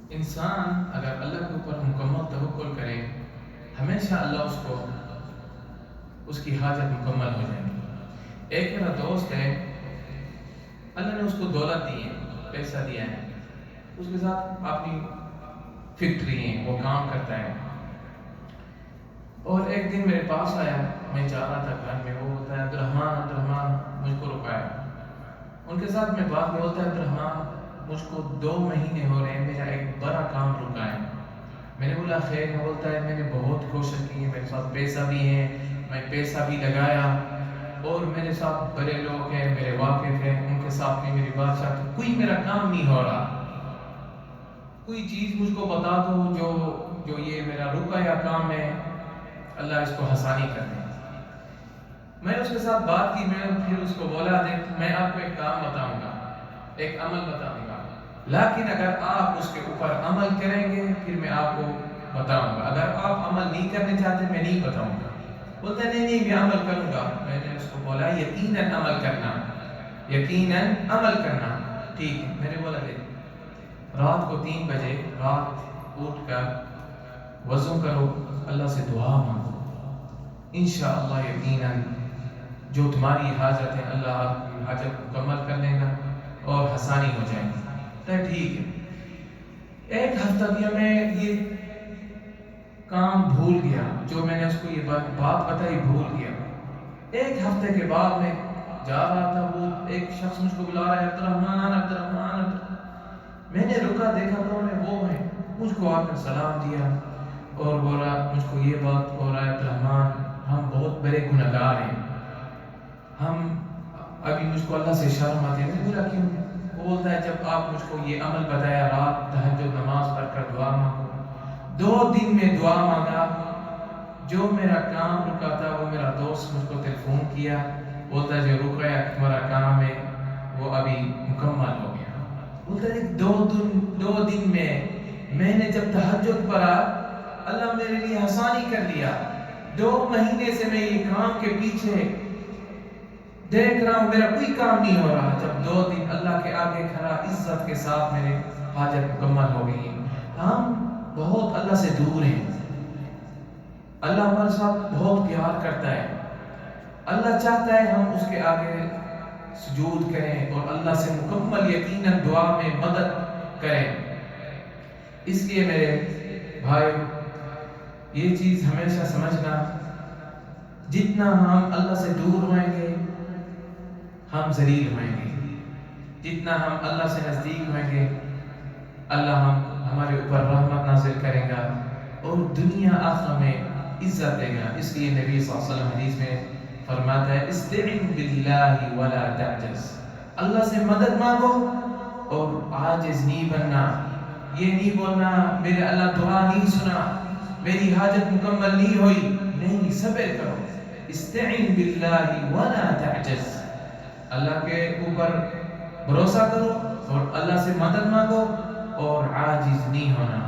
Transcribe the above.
انسان اگر اللہ کے اوپر مکمل توکل کرے، ہمیشہ اللہ اس کی حاجت مکمل ہو جائے گی۔ ایک میرا دوست ہے، اللہ نے اس کو دولت دی ہے، پیسہ دیا ہے، اس کے ساتھ اپنی فیکٹری ہے، وہ کام کرتا ہے۔ اور ایک دن میرے پاس آیا، میں جا رہا تھا گھر میں، وہ بولتا ہے عبدالرحمن مجھ کو رکایا۔ ان کے ساتھ میں بات بولتا ہے عبدالرحمن مجھ کو 2 مہینے ہو رہے ہیں، میرا ایک بڑا کام رکا ہے۔ میں نے بولا خیر ہے؟ بولتا ہے میں نے بہت کوشش کی ہے، میرے ساتھ پیسہ بھی ہے، میں پیسہ بھی لگایا، اور میرے ساتھ بڑے لوگ ہیں، میرے واقف ہیں، ان کے ساتھ بھی میری بات چاہتی، کوئی میرا کام نہیں ہو رہا، کوئی چیز مجھ کو بتا دو جو یہ میرا رکا یا کام ہے، اللہ اس کو آسانی کر دے۔ میں اس کے ساتھ بات کی، میں پھر اس کو بولا دیکھ میں آپ کو ایک کام بتاؤں گا، ایک عمل بتاؤں گا، لیکن اگر آپ اس کے اوپر عمل کریں گے پھر میں آپ کو بتاؤں گا، اگر آپ عمل نہیں کرنے چاہتے میں نہیں بتاؤں گا۔ بولتا ہے نہیں میں عمل کروں گا۔ میں نے اس کو بولا یقیناً عمل کرنا، یقیناً عمل کرنا، ٹھیک ہے۔ میں نے بولا دیکھ رات کو 3 بجے رات اٹھ کر وضو کرو، اللہ سے دعا مانگو، انشاءاللہ یقیناً جو تمہاری حاجت ہے اللہ آپ کی حاجت مکمل کر لے گا اور آسانی ہو جائے گی۔ تو ٹھیک ہے۔ ایک ہفتہ کیا میں یہ کام بھول گیا، جو میں نے اس کو یہ بات بتائی بھول گیا۔ ایک ہفتے کے بعد میں جا رہا تھا، وہ ایک شخص مجھ کو بلا رہا ہے عبدالرحمن۔ میں نے رکا، دیکھا تو وہ ہے، مجھ کو آ کر سلام دیا اور بولا مجھ کو یہ بات ہو رہا ہے عبدالرحمن ہم بہت بڑے گنہگار ہیں، ہم ابھی مجھ کو اللہ سے شرم آتی ہے۔ میں بولا کیوں؟ وہ بولتا ہے جب آپ مجھ کو یہ عمل بتایا رات تہجد نماز پڑھ کر دعا مانگو، 2 دن میں دعا مانگا، جو میرا کام رکا تھا وہ میرا دوست مجھ کو ٹیلیفون کیا، بولتا ہے جو رک گیا تمہارا کام ہے وہ ابھی مکمل ہو گیا۔ بولتا ہے 2 دن میں نے جب تہجد پڑھا اللہ میرے لیے آسانی کر دیا۔ 2 مہینے سے میں یہ کام کے پیچھے دیکھ رہا ہوں، میرا کوئی کام نہیں ہو رہا، جب 2 دن اللہ کے آگے کھڑا عزت کے ساتھ میرے حاجت مکمل ہو گئی۔ ہم بہت اللہ سے دور ہیں، اللہ ہمارے ساتھ بہت پیار کرتا ہے، اللہ چاہتا ہے ہم اس کے آگے سجود کریں اور اللہ سے مکمل یقیناً دعا میں مدد کریں۔ اس لیے میرے بھائی یہ چیز ہمیشہ سمجھنا، جتنا ہم اللہ سے دور ہوئیں گے ہم ذلیل ہوئیں گے، جتنا ہم اللہ سے نزدیک ہوئیں گے اللہ ہمارے اوپر رحمت نازل کرے گا اور دنیا آخرت میں عزت دے گا۔ اس لیے نبی صلی اللہ علیہ وسلم حدیث میں فرماتا ہے استعن باللہ ولا تعجز، اللہ سے مدد مانگو اور عاجز نہیں بننا، یہ نہیں بولنا میرے اللہ دعا نہیں سنا، میری حاجت مکمل نہیں ہوئی، نہیں، صبر کرو، استعن باللہ ولا تعجز، اللہ کے اوپر بھروسہ کرو اور اللہ سے مدد مانگو اور عاجز نہیں ہونا۔